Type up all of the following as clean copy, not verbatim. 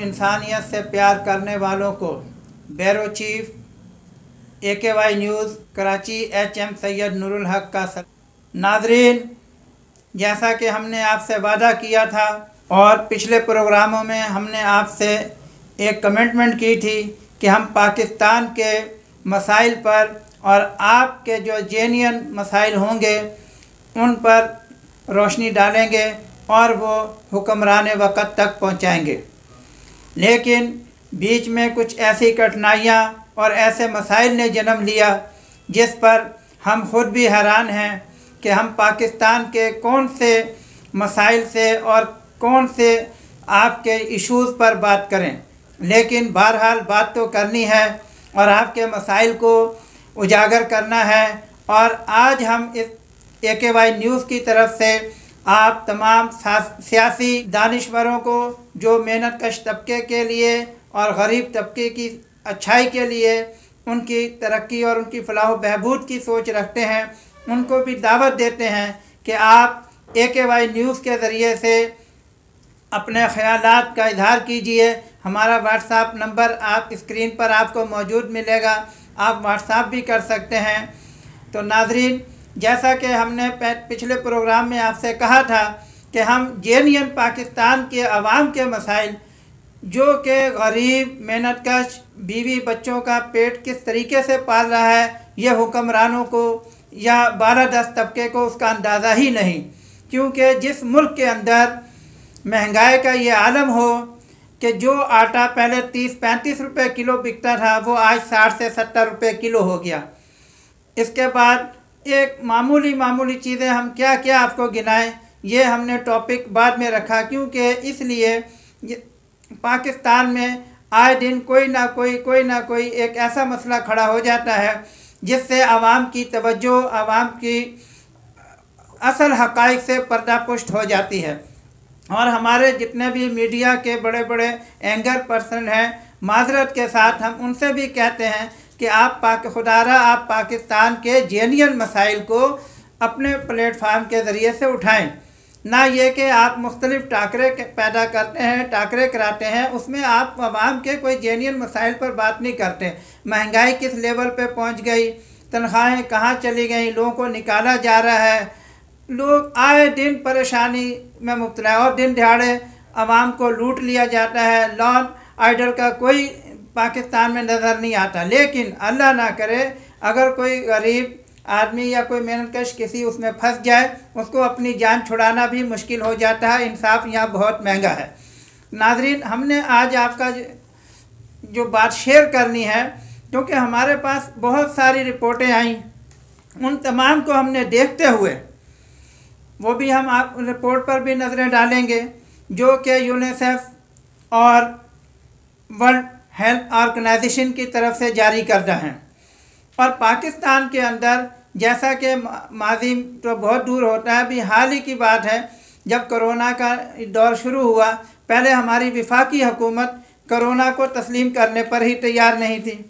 इंसानियत से प्यार करने वालों को bureau chief AKY news Karachi HM Syed Noorul Haq का नाज़रीन, जैसा कि हमने आपसे वादा किया था और पिछले प्रोग्रामों में हमने आपसे एक कमिटमेंट की थी कि हम पाकिस्तान के मसाइल पर और आपके जो जेन्युइन मसाइल होंगे उन पर रोशनी डालेंगे और वो हुक्मरान वक़्त तक पहुंचाएंगे। लेकिन बीच में कुछ ऐसी कठिनाइयाँ और ऐसे मसाइल ने जन्म लिया जिस पर हम ख़ुद भी हैरान हैं कि हम पाकिस्तान के कौन से मसाइल से और कौन से आपके इश्यूज़ पर बात करें। लेकिन बहरहाल बात तो करनी है और आपके मसाइल को उजागर करना है। और आज हम इस AKY न्यूज़ की तरफ से आप तमाम सियासी दानिश्वरों को जो मेहनत कश तबके के लिए और गरीब तबके की अच्छाई के लिए, उनकी तरक्की और उनकी फलाह बहबूद की सोच रखते हैं, उनको भी दावत देते हैं कि आप AKY न्यूज़ के ज़रिए से अपने ख़यालात का इजहार कीजिए। हमारा व्हाट्सएप नंबर आप स्क्रीन पर आपको मौजूद मिलेगा, आप व्हाट्सएप भी कर सकते हैं। तो नाज़रीन, जैसा कि हमने पिछले प्रोग्राम में आपसे कहा था कि हम जेन्युइन पाकिस्तान के अवाम के मसाइल, जो कि गरीब मेहनतकश बीवी बच्चों का पेट किस तरीके से पाल रहा है, यह हुक्मरानों को या 12-10 तबके को उसका अंदाज़ा ही नहीं। क्योंकि जिस मुल्क के अंदर महंगाई का ये आलम हो कि जो आटा पहले 30-35 रुपये किलो बिकता था वो आज 60 से 70 रुपये किलो हो गया। इसके बाद एक मामूली चीज़ें हम क्या क्या आपको गिनाएं, ये हमने टॉपिक बाद में रखा, क्योंकि इसलिए पाकिस्तान में आए दिन कोई ना कोई एक ऐसा मसला खड़ा हो जाता है जिससे आवाम की तवज्जो, आवाम की असल हक़ाइक़ से पर्दापुष्ट हो जाती है। और हमारे जितने भी मीडिया के बड़े बड़े एंकर पर्सन हैं, माजरत के साथ हम उनसे भी कहते हैं कि आप खुदारा आप पाकिस्तान के जेन्युइन मसाइल को अपने प्लेटफार्म के ज़रिए से उठाएं, ना ये कि आप मुख्तलिफ टाकरे पैदा करते हैं, टाकरे कराते हैं, उसमें आप आवाम के कोई जेन्युइन मसाइल पर बात नहीं करते। महंगाई किस लेवल पे पहुंच गई, तनख्वाहें कहाँ चली गई, लोगों को निकाला जा रहा है, लोग आए दिन परेशानी में मुब्तला है और दिन दिहाड़े आवाम को लूट लिया जाता है। लॉ एंड ऑर्डर का कोई पाकिस्तान में नज़र नहीं आता। लेकिन अल्लाह ना करे अगर कोई गरीब आदमी या कोई मेहनतकश किसी उसमें फंस जाए, उसको अपनी जान छुड़ाना भी मुश्किल हो जाता है। इंसाफ यहाँ बहुत महंगा है। नाज़रीन, हमने आज आपका जो बात शेयर करनी है, क्योंकि हमारे पास बहुत सारी रिपोर्टें आई, उन तमाम को हमने देखते हुए वो भी हम आप रिपोर्ट पर भी नज़रें डालेंगे जो कि यूनिसेफ और वर्ल्ड हेल्थ ऑर्गेनाइजेशन की तरफ से जारी करदा हैं। और पाकिस्तान के अंदर जैसा कि माजी तो बहुत दूर होता है, अभी हाल ही की बात है जब कोरोना का दौर शुरू हुआ, पहले हमारी वफाकी हुकूमत कोरोना को तस्लीम करने पर ही तैयार नहीं थी,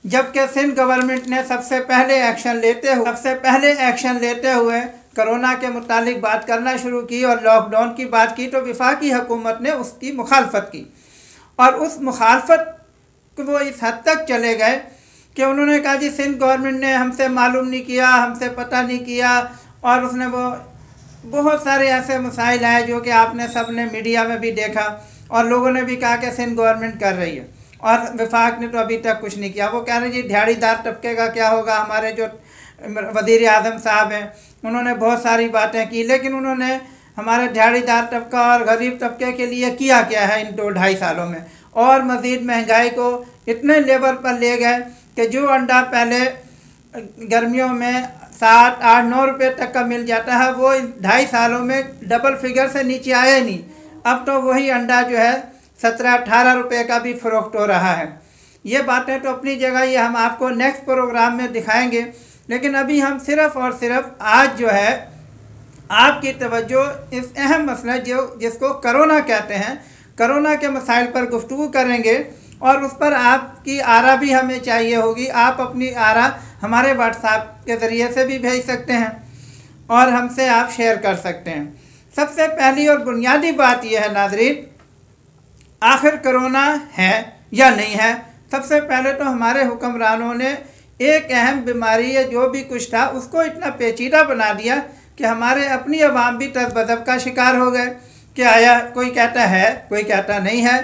जबकि सिंध गवर्नमेंट ने सबसे पहले एक्शन लेते हुए कोरोना के मुतालिक बात करना शुरू की और लॉकडाउन की बात की, तो वफाकी हुकूमत ने उसकी मुखालफत की। और उस मुखालफत को वो इस हद तक चले गए कि उन्होंने कहा जी सिंध गवर्नमेंट ने हमसे मालूम नहीं किया, हमसे पता नहीं किया। और उसने वो बहुत सारे ऐसे मसाइल आए जो कि आपने सब ने मीडिया में भी देखा और लोगों ने भी कहा कि सिंध गवर्नमेंट कर रही है और वफाक ने तो अभी तक कुछ नहीं किया। वो कह रहे जी दिहाड़ीदार तबके का क्या होगा। हमारे जो वज़ीर आज़म साहब हैं उन्होंने बहुत सारी बातें की, लेकिन उन्होंने हमारे दिहाड़ीदार तबका और गरीब तबके के लिए किया क्या है इन 2-2.5 सालों में। और मज़ीद महंगाई को इतने लेवल पर ले गए कि जो अंडा पहले गर्मियों में 7-8-9 रुपये तक का मिल जाता है, वो 2.5 सालों में डबल फिगर से नीचे आया ही नहीं। अब तो वही अंडा जो है 17-18 रुपये का भी फ़रोख्त हो रहा है। ये बातें तो अपनी जगह, ये हम आपको नेक्स्ट प्रोग्राम में दिखाएंगे। लेकिन अभी हम सिर्फ़ और सिर्फ आज जो है आपकी तवज्जो इस अहम मसले जिसको कोरोना कहते हैं, कोरोना के मसाइल पर गुफ्तगू करेंगे और उस पर आपकी आरा भी हमें चाहिए होगी। आप अपनी आरा हमारे व्हाट्सएप के ज़रिए से भी भेज सकते हैं और हमसे आप शेयर कर सकते हैं। सबसे पहली और बुनियादी बात यह है नाज़रीन, आखिर कोरोना है या नहीं है। सबसे पहले तो हमारे हुक्मरानों ने एक अहम बीमारी है जो भी कुछ था उसको इतना पेचीदा बना दिया कि हमारे अपनी अवाम भी तज़ब्ज़ब का शिकार हो गए कि आया कोई कहता है कोई कहता नहीं है।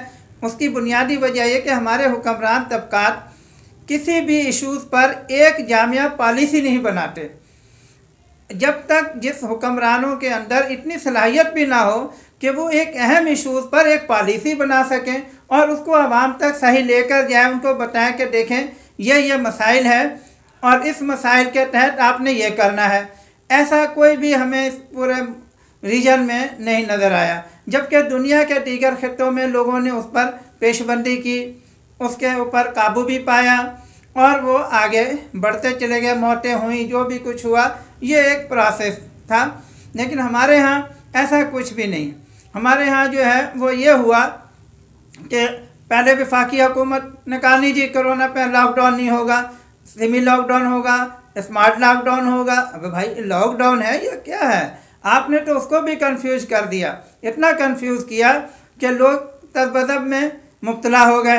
उसकी बुनियादी वजह यह कि हमारे हुक्मरान तबकात किसी भी इशूज़ पर एक जामिया पॉलिसी नहीं बनाते। जब तक जिस हुक्मरानों के अंदर इतनी सलाहियत भी ना हो कि वो एक अहम इशूज़ पर एक पॉलिसी बना सकें और उसको आवाम तक सही लेकर जाए, उनको बताएं कि देखें ये मसाइल है और इस मसाइल के तहत आपने ये करना है, ऐसा कोई भी हमें इस पूरे रीजन में नहीं नज़र आया। जबकि दुनिया के दीगर खित्तों में लोगों ने उस पर पेशबंदी की, उसके ऊपर काबू भी पाया और वो आगे बढ़ते चले गए। मौतें हुई, जो भी कुछ हुआ ये एक प्रोसेस था। लेकिन हमारे यहाँ ऐसा कुछ भी नहीं। हमारे यहाँ जो है वो ये हुआ कि पहले वफाकी हुकूमत ने कहा नहीं जी कोरोना पे लॉकडाउन नहीं होगा, सेमी लॉकडाउन होगा, स्मार्ट लॉकडाउन होगा। अब भाई लॉकडाउन है या क्या है? आपने तो उसको भी कंफ्यूज कर दिया, इतना कंफ्यूज किया कि लोग तज़ब्ज़ब में मुब्तला हो गए।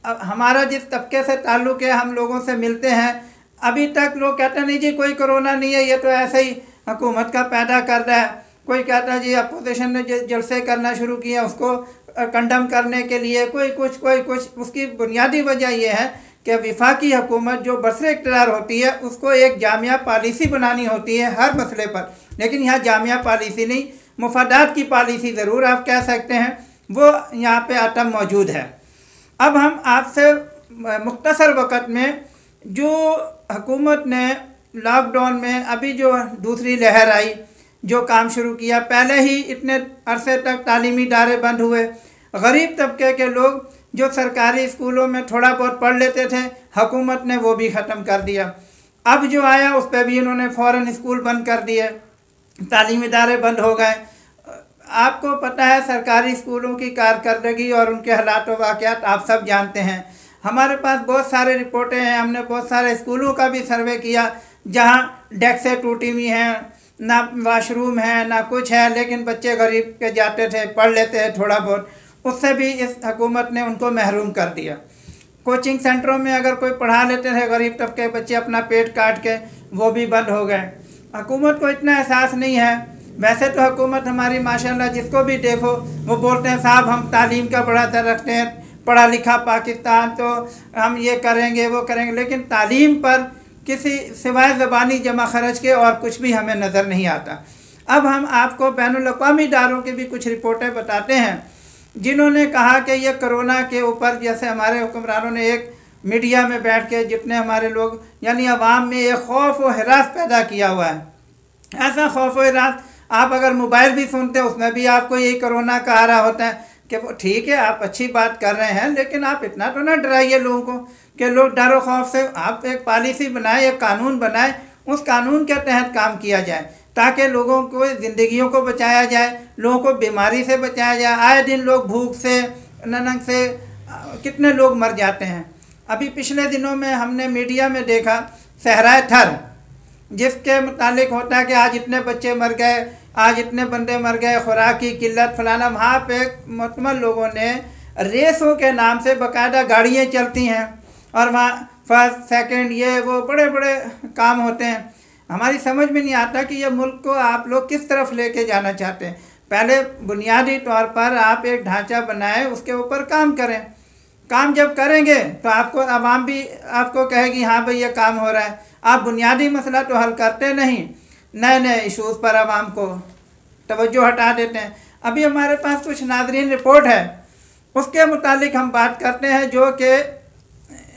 अब हमारा जिस तबके से ताल्लुक़ है, हम लोगों से मिलते हैं, अभी तक लोग कहते नहीं जी कोई कोरोना नहीं है, ये तो ऐसे ही हुकूमत का पैदा कर रहा है। कोई कहता है जी अपोजिशन ने जलसे करना शुरू किया उसको कंडम करने के लिए, कोई कुछ। उसकी बुनियादी वजह यह है कि वफाकी हुकूमत जो बरसर इक़्तिदार होती है उसको एक जामिया पॉलिसी बनानी होती है हर मसले पर। लेकिन यहाँ जामिया पॉलिसी नहीं, मुफादात की पॉलिसी ज़रूर आप कह सकते हैं, वो यहाँ पे आटम मौजूद है। अब हम आपसे मुख्तसर वक़्त में जो हुकूमत ने लॉकडाउन में अभी जो दूसरी लहर आई, जो काम शुरू किया, पहले ही इतने अरसे तक तालीमी इदारे बंद हुए। गरीब तबके के लोग जो सरकारी स्कूलों में थोड़ा बहुत पढ़ लेते थे, हुकूमत ने वो भी ख़त्म कर दिया। अब जो आया उस पर भी इन्होंने फ़ौरन स्कूल बंद कर दिए, तालीमी इदारे बंद हो गए। आपको पता है सरकारी स्कूलों की कारकर्दगी और उनके हालात व वाक़यात आप सब जानते हैं। हमारे पास बहुत सारे रिपोर्टें हैं, हमने बहुत सारे स्कूलों का भी सर्वे किया जहाँ डेस्कें टूटी हुई हैं, ना वाशरूम है ना कुछ है, लेकिन बच्चे गरीब के जाते थे, पढ़ लेते हैं थोड़ा बहुत, उससे भी इस हुकूमत ने उनको महरूम कर दिया। कोचिंग सेंटरों में अगर कोई पढ़ा लेते थे गरीब तबके के बच्चे अपना पेट काट के, वो भी बंद हो गए। हुकूमत को इतना एहसास नहीं है। वैसे तो हुकूमत हमारी माशाल्लाह जिसको भी देखो वो बोलते हैं साहब हम तालीम का बड़ा दर रखते हैं, पढ़ा लिखा पाकिस्तान, तो हम ये करेंगे वो करेंगे, लेकिन तालीम पर किसी सिवाय ज़बानी जमा खर्च के और कुछ भी हमें नज़र नहीं आता। अब हम आपको बैनुल-अक़वामी इदारों की भी कुछ रिपोर्टें बताते हैं जिन्होंने कहा कि ये कोरोना के ऊपर, जैसे हमारे हुक्मरानों ने एक मीडिया में बैठ के जितने हमारे लोग यानी अवाम में एक खौफ व हिरास पैदा किया हुआ है। ऐसा खौफ व हिरास आप अगर मोबाइल भी सुनते हैं उसमें भी आपको यही कोरोना का आ रहा होता है कि वो ठीक है आप अच्छी बात कर रहे हैं, लेकिन आप इतना तो ना डराइए लोगों को कि लोग डर व खौफ से। आप एक पॉलिसी बनाएं, एक कानून बनाएं, उस कानून के तहत काम किया जाए ताकि लोगों को ज़िंदगियों को बचाया जाए, लोगों को बीमारी से बचाया जाए। आए दिन लोग भूख से, नंग से कितने लोग मर जाते हैं। अभी पिछले दिनों में हमने मीडिया में देखा सहराए थर, जिसके मुतालिक होता है कि आज इतने बच्चे मर गए, आज इतने बंदे मर गए, खुराक की किल्लत फलाना। वहाँ पे मुतमल लोगों ने रेसों के नाम से बाकायदा गाड़ियाँ चलती हैं और वहाँ फर्स्ट सेकंड ये वो बड़े बड़े काम होते हैं। हमारी समझ में नहीं आता कि ये मुल्क को आप लोग किस तरफ लेके जाना चाहते हैं। पहले बुनियादी तौर पर आप एक ढांचा बनाएं, उसके ऊपर काम करें। काम जब करेंगे तो आपको आवाम भी आपको कहेगी हाँ भाई ये काम हो रहा है। आप बुनियादी मसला तो हल करते नहीं, नए नए इशूज़ पर आवाम को तवज्जो हटा देते हैं। अभी हमारे पास कुछ नाज़रीन रिपोर्ट है, उसके मुतालिक हम बात करते हैं, जो कि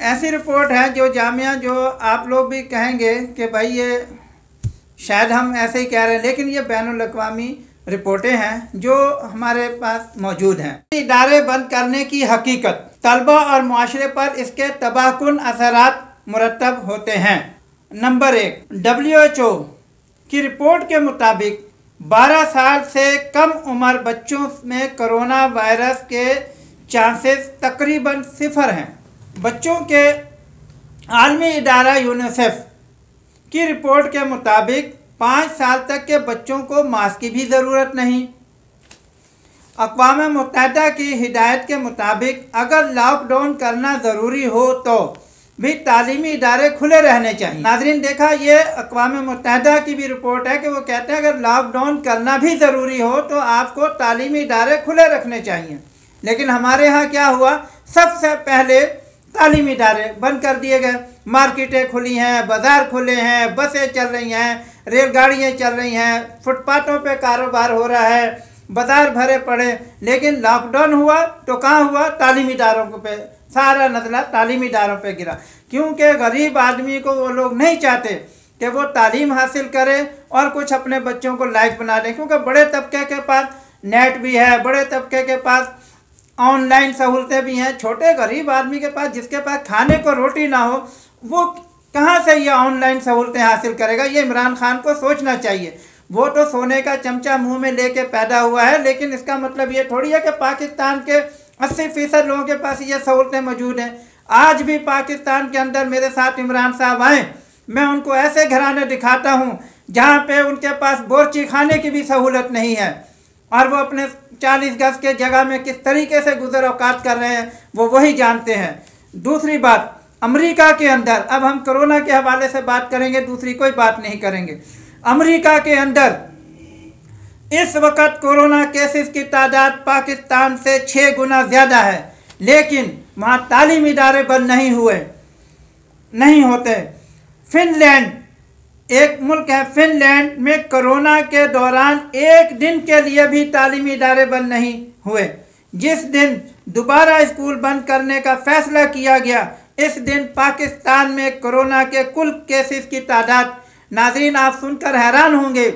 ऐसी रिपोर्ट है जो जामिया, जो आप लोग भी कहेंगे कि भाई ये शायद हम ऐसे ही कह रहे हैं, लेकिन ये बैनुल-अक़वामी रिपोर्टें हैं जो हमारे पास मौजूद हैं। इदारे बंद करने की हकीकत, तलबा और मुआशरे पर इसके तबाहकुन असरात मुरतब होते हैं। नंबर 1, WHO की रिपोर्ट के मुताबिक 12 साल से कम उम्र बच्चों में कोरोना वायरस के चांसेस तकरीबन 0 हैं। बच्चों के आलमी इदारा यूनिसेफ की रिपोर्ट के मुताबिक 5 साल तक के बच्चों को मास्क की भी ज़रूरत नहीं। अक़वाम मुत्तहिदा की हिदायत के मुताबिक अगर लॉकडाउन करना ज़रूरी हो तो भी तालीमी इदारे खुले रहने चाहिए। नाज़रीन, देखा ये अक़वाम मुत्तहिदा की भी रिपोर्ट है कि वो कहते हैं अगर लॉकडाउन करना भी ज़रूरी हो तो आपको तालीमी इदारे खुले रखने चाहिए। लेकिन हमारे यहाँ क्या हुआ, सबसे पहले तालीमी इदारे बंद कर दिए गए। मार्केटें खुली हैं, बाज़ार खुले हैं, बसें चल रही हैं, रेलगाड़ियाँ चल रही हैं, फुटपाथों पे कारोबार हो रहा है, बाज़ार भरे पड़े। लेकिन लॉकडाउन हुआ तो कहाँ हुआ, तालीमी इदारों पे सारा नज़ला तालीमी इदारों पे गिरा, क्योंकि गरीब आदमी को वो लोग नहीं चाहते कि वो तालीम हासिल करे और कुछ अपने बच्चों को लायक बना दें, क्योंकि बड़े तबके के पास नेट भी है, बड़े तबके के पास ऑनलाइन सहूलतें भी हैं। छोटे गरीब आदमी के पास, जिसके पास खाने को रोटी ना हो, वो कहाँ से ये ऑनलाइन सहूलतें हासिल करेगा। ये इमरान खान को सोचना चाहिए। वो तो सोने का चमचा मुंह में लेके पैदा हुआ है, लेकिन इसका मतलब ये थोड़ी है कि पाकिस्तान के 80% लोगों के पास ये सहूलतें मौजूद हैं। आज भी पाकिस्तान के अंदर मेरे साथ इमरान साहब आए, मैं उनको ऐसे घराने दिखाता हूँ जहाँ पे उनके पास बोरची खाने की भी सहूलत नहीं है, और वो अपने 40 गज के जगह में किस तरीके से गुजर औकात कर रहे हैं वो वही जानते हैं। दूसरी बात, अमेरिका के अंदर, अब हम कोरोना के हवाले से बात करेंगे, दूसरी कोई बात नहीं करेंगे। अमेरिका के अंदर इस वक्त कोरोना केसेस की तादाद पाकिस्तान से 6 गुना ज़्यादा है, लेकिन वहाँ तालीमी इदारे बंद नहीं होते। फिनलैंड एक मुल्क है, फिनलैंड में कोरोना के दौरान एक दिन के लिए भी तालीमी इदारे बंद नहीं हुए। जिस दिन दोबारा स्कूल बंद करने का फैसला किया गया, इस दिन पाकिस्तान में कोरोना के कुल केसेस की तादाद, नाज़रीन आप सुनकर हैरान होंगे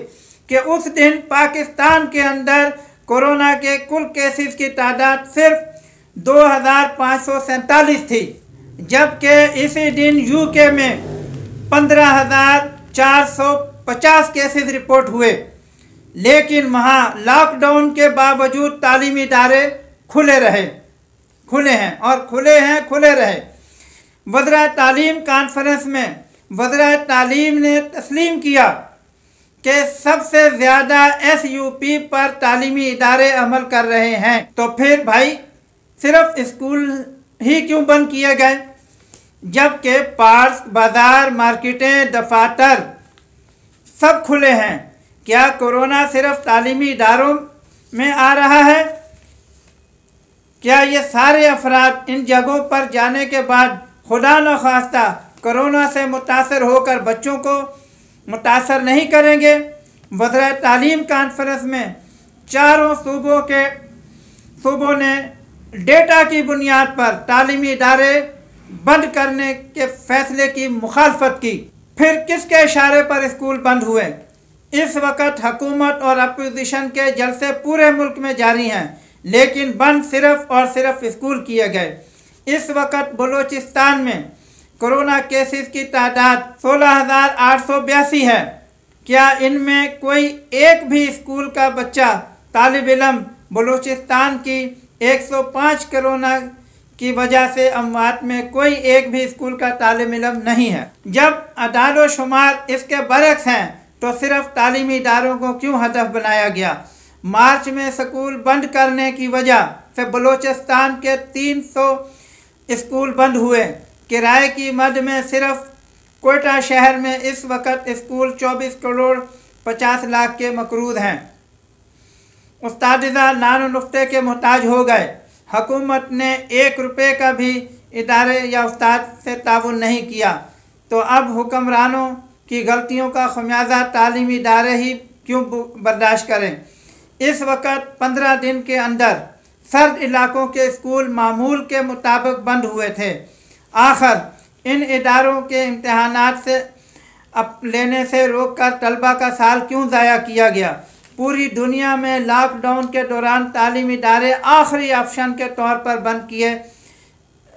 कि उस दिन पाकिस्तान के अंदर कोरोना के कुल केसेस की तादाद सिर्फ 2547 थी, जबकि इसी दिन यूके में 15,450 केसेस रिपोर्ट हुए। लेकिन वहाँ लॉकडाउन के बावजूद तालीमी इदारे खुले हैं और खुले रहे। वज़रा तालीम कॉन्फ्रेंस में वज़रा तालीम ने तस्लीम किया कि सबसे ज़्यादा SUP पर तालीमी इदारे अमल कर रहे हैं। तो फिर भाई सिर्फ स्कूल ही क्यों बंद किए गए, जबकि पार्क, बाज़ार, मार्केटें, दफातर सब खुले हैं? क्या कोरोना सिर्फ तालीमी इदारों में आ रहा है? क्या ये सारे अफराद इन जगहों पर जाने के बाद खुदा न खास्ता कोरोना से मुतासर होकर बच्चों को मुतासर नहीं करेंगे? वज़रा तालीम कॉन्फ्रेंस में चारों सूबों ने डेटा की बुनियाद पर तालीमी इदारे बंद करने के फैसले की मुखालफत की। फिर किसके इशारे पर स्कूल बंद हुए? इस वक्त हुकूमत और अपोजिशन के जलसे पूरे मुल्क में जारी हैं, लेकिन बंद सिर्फ और सिर्फ स्कूल किए गए। इस वक्त बलूचिस्तान में कोरोना केसेस की तादाद 16,882 है। क्या इनमें कोई एक भी स्कूल का बच्चा, तालिब इल्म बलूचिस्तान की 105 कोरोना की वजह से अमवात में कोई एक भी स्कूल का तालिब इल्म नहीं है? जब अदाद शुमार इसके बरक्स हैं तो सिर्फ तालीमी इदारों को क्यों हदफ बनाया गया? मार्च में स्कूल बंद करने की वजह से बलूचिस्तान के 300 स्कूल बंद हुए। किराए की मद में सिर्फ कोयटा शहर में इस वक्त स्कूल 24 करोड़ 50 लाख के मकरूद हैं। उस्तादिज़ा नानो नुक्ते के मोहताज हो गए। हुकूमत ने 1 रुपये का भी इदारे या उस्ताद से ताउन नहीं किया, तो अब हुक्मरानों की गलतियों का खमियाजा तालीमी इदारे ही क्यों बर्दाश्त करें? इस वक्त 15 दिन के अंदर सर्द इलाकों के स्कूल मामूल के मुताबिक बंद हुए थे। आखिर इन इदारों के इम्तहानात से लेने से रोककर तलबा का साल क्यों ज़ाया किया गया? पूरी दुनिया में लॉकडाउन के दौरान तालीमी इदारे आखिरी ऑप्शन के तौर पर बंद किए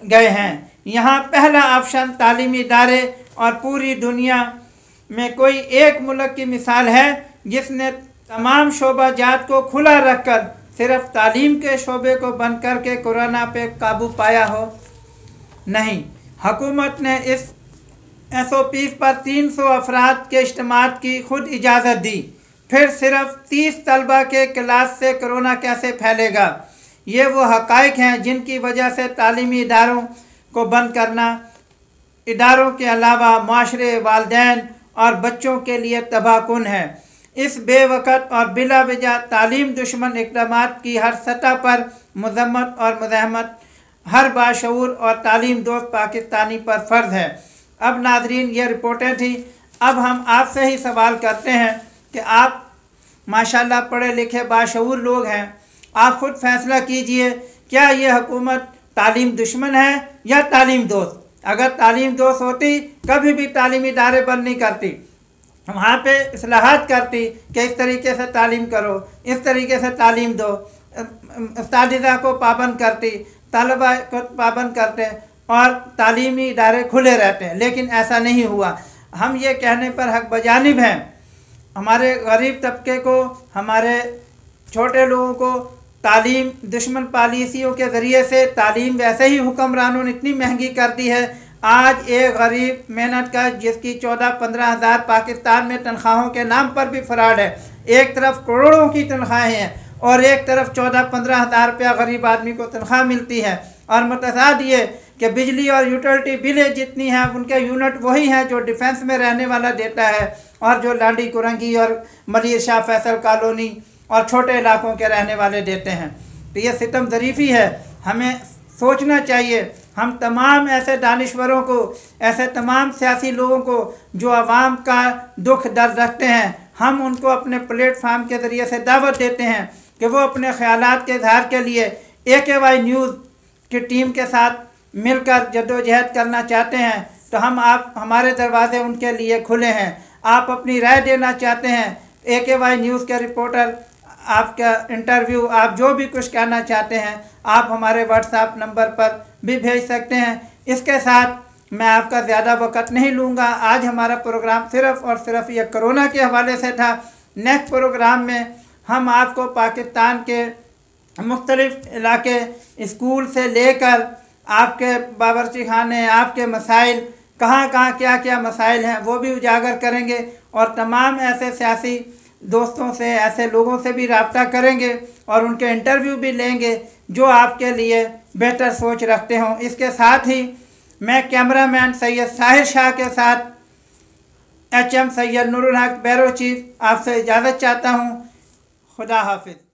गए हैं। यहाँ पहला ऑप्शन तालीमी इदारे, और पूरी दुनिया में कोई एक मुल्क की मिसाल है जिसने तमाम शोबाजात को खुला रखकर सिर्फ तालीम के शोबे को बंद करके कोरोना पे काबू पाया हो? नहीं। हुकूमत ने इस SOP पर 300 अफराद के इज्तिमात की खुद इजाज़त दी, फिर सिर्फ 30 तलबा के क्लास से कोरोना कैसे फैलेगा। ये वो हक़ाइक़ हैं जिनकी वजह से तालीमी इदारों को बंद करना इदारों के अलावा माशरे, वालिदैन और बच्चों के लिए तबाहकुन है। इस बेवक़्त और बिला वजह तालीम दुश्मन इक़दामात की हर सतह पर मज़म्मत और मुज़ाहमत हर बाशऊर और तालीम दोस्त पाकिस्तानी पर फ़र्ज़ है। अब नाज़रीन, ये रिपोर्टें थी। अब हम आपसे ही सवाल करते हैं कि आप माशाल्लाह पढ़े लिखे बाशऊर लोग हैं, आप ख़ुद फ़ैसला कीजिए, क्या ये हुकूमत तालीम दुश्मन है या तालीम दोस्त। अगर तालीम दोस्त होती कभी भी तालीमी इदारे बंद नहीं करती, वहाँ पे इस्लाहात करती कि इस तरीके से तालीम करो, इस तरीके से तालीम दो, उस्तादिज़ा को पाबंद करती, तलबा को पाबंद करते और तालीमी इदारे खुले रहते हैं। लेकिन ऐसा नहीं हुआ। हम ये कहने पर हक बजानिब हैं, हमारे गरीब तबके को, हमारे छोटे लोगों को तालीम दुश्मन पॉलिसियों के ज़रिए से तालीम वैसे ही हुक्मरानों ने इतनी महंगी कर दी है। आज एक गरीब मेहनत का जिसकी 14-15 हज़ार पाकिस्तान में तनख्वाहों के नाम पर भी फ़राड है। एक तरफ करोड़ों की तनख्वाहें हैं और एक तरफ 14-15 हज़ार रुपया गरीब आदमी को तनख्वाह मिलती है। और मुतसाद ये कि बिजली और यूटिलिटी बिलें जितनी हैं उनके यूनिट वही हैं जो डिफेंस में रहने वाला देता है और जो लांडी कुरंगी और मलिर शाह फैसल कॉलोनी और छोटे इलाकों के रहने वाले देते हैं। तो ये सितम ज़रीफ़ी है। हमें सोचना चाहिए, हम तमाम ऐसे दानिश्वरों को, ऐसे तमाम सियासी लोगों को जो आवाम का दुख दर्द रखते हैं, हम उनको अपने प्लेटफार्म के ज़रिए से दावत देते हैं कि वो अपने ख़यालात के इज़हार के लिए AKY न्यूज़ की टीम के साथ मिलकर जद्दोजहद करना चाहते हैं तो हमारे दरवाज़े उनके लिए खुले हैं। आप अपनी राय देना चाहते हैं, AKY न्यूज़ के रिपोर्टर आपका इंटरव्यू, आप जो भी कुछ कहना चाहते हैं आप हमारे व्हाट्सएप नंबर पर भी भेज सकते हैं। इसके साथ मैं आपका ज़्यादा वक्त नहीं लूँगा। आज हमारा प्रोग्राम सिर्फ़ और सिर्फ ये कोरोना के हवाले से था। नेक्स्ट प्रोग्राम में हम आपको पाकिस्तान के मुख्तलिफ़ इलाके, स्कूल से लेकर आपके बावर्ची खाने, आपके मसाइल, कहाँ कहाँ क्या क्या मसाइल हैं वो भी उजागर करेंगे और तमाम ऐसे सियासी दोस्तों से, ऐसे लोगों से भी रब्ता करेंगे और उनके इंटरव्यू भी लेंगे जो आपके लिए बेहतर सोच रखते हों। इसके साथ ही मैं कैमरामैन सैयद साहिर शाह के साथ HM सैयद नूरुल हक ब्यूरो चीफ आपसे इजाज़त चाहता हूँ। खुदा हाफिज़।